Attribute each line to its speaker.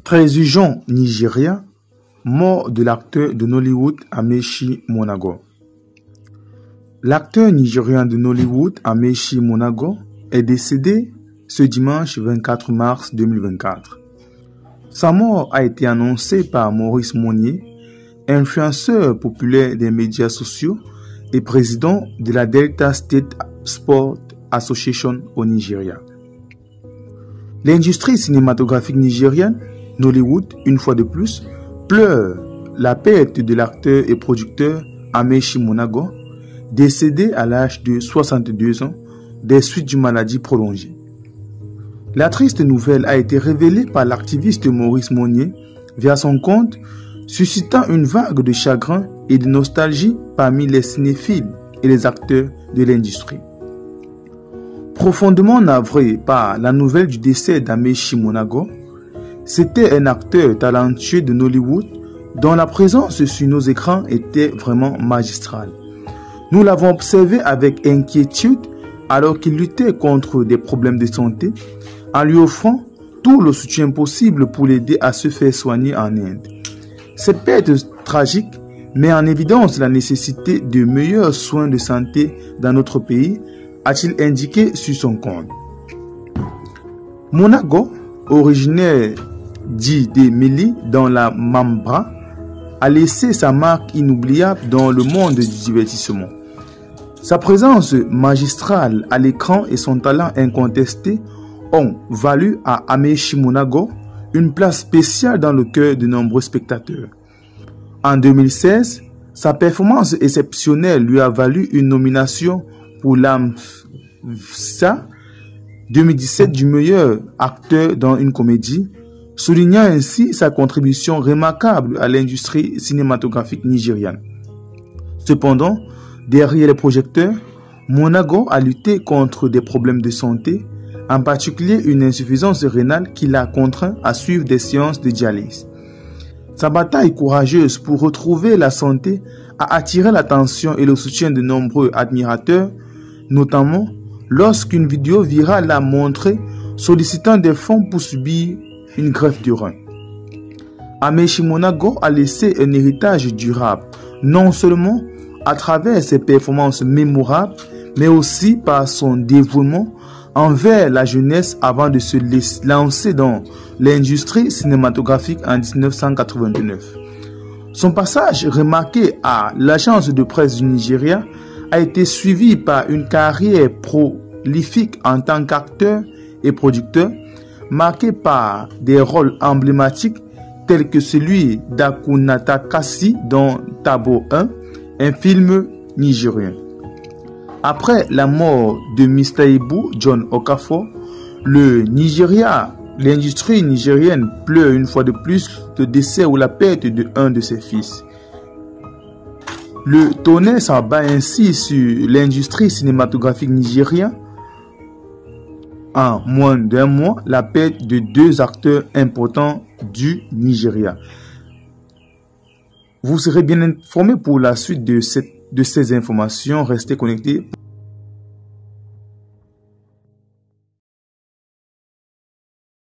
Speaker 1: Président nigérien, mort de l'acteur de Nollywood Amaechi Muonagor. L'acteur nigérien de Nollywood Amaechi Muonagor est décédé ce dimanche 24 mars 2024. Sa mort a été annoncée par Maurice Monnier, influenceur populaire des médias sociaux et président de la Delta State Sport Association au Nigeria. L'industrie cinématographique nigérienne, Nollywood, une fois de plus, pleure la perte de l'acteur et producteur Amaechi Muonagor, décédé à l'âge de 62 ans des suites d'une maladie prolongée. La triste nouvelle a été révélée par l'activiste Maurice Monnier via son compte, suscitant une vague de chagrin et de nostalgie parmi les cinéphiles et les acteurs de l'industrie. Profondément navré par la nouvelle du décès d'Amaechi Muonagor, c'était un acteur talentueux de Nollywood dont la présence sur nos écrans était vraiment magistrale. Nous l'avons observé avec inquiétude alors qu'il luttait contre des problèmes de santé en lui offrant tout le soutien possible pour l'aider à se faire soigner en Inde. Cette perte tragique met en évidence la nécessité de meilleurs soins de santé dans notre pays, a-t-il indiqué sur son compte. Muonagor, originaire d'Emili dans la Mambra, a laissé sa marque inoubliable dans le monde du divertissement. Sa présence magistrale à l'écran et son talent incontesté ont valu à Amaechi Muonagor une place spéciale dans le cœur de nombreux spectateurs. En 2016, sa performance exceptionnelle lui a valu une nomination pour l'AMSA 2017 du meilleur acteur dans une comédie, soulignant ainsi sa contribution remarquable à l'industrie cinématographique nigériane. Cependant, derrière les projecteurs, Muonagor a lutté contre des problèmes de santé, en particulier une insuffisance rénale qui l'a contraint à suivre des séances de dialyse. Sa bataille courageuse pour retrouver la santé a attiré l'attention et le soutien de nombreux admirateurs, notamment lorsqu'une vidéo virale l'a montré sollicitant des fonds pour subir une greffe du rein. Amaechi Muonagor a laissé un héritage durable, non seulement à travers ses performances mémorables, mais aussi par son dévouement envers la jeunesse avant de se lancer dans l'industrie cinématographique en 1989. Son passage remarqué à l'agence de presse du Nigeria a été suivi par une carrière prolifique en tant qu'acteur et producteur, marquée par des rôles emblématiques tels que celui d'Akunata Kasi dans Tabo 1, un film nigérien. Après la mort de Mr. Ibu John Okafor, l'industrie nigérienne pleure une fois de plus le décès ou la perte de un de ses fils. Le tonnerre s'abat ainsi sur l'industrie cinématographique nigérienne. En moins d'un mois, la perte de deux acteurs importants du Nigeria. Vous serez bien informé pour la suite de ces informations. Restez connectés.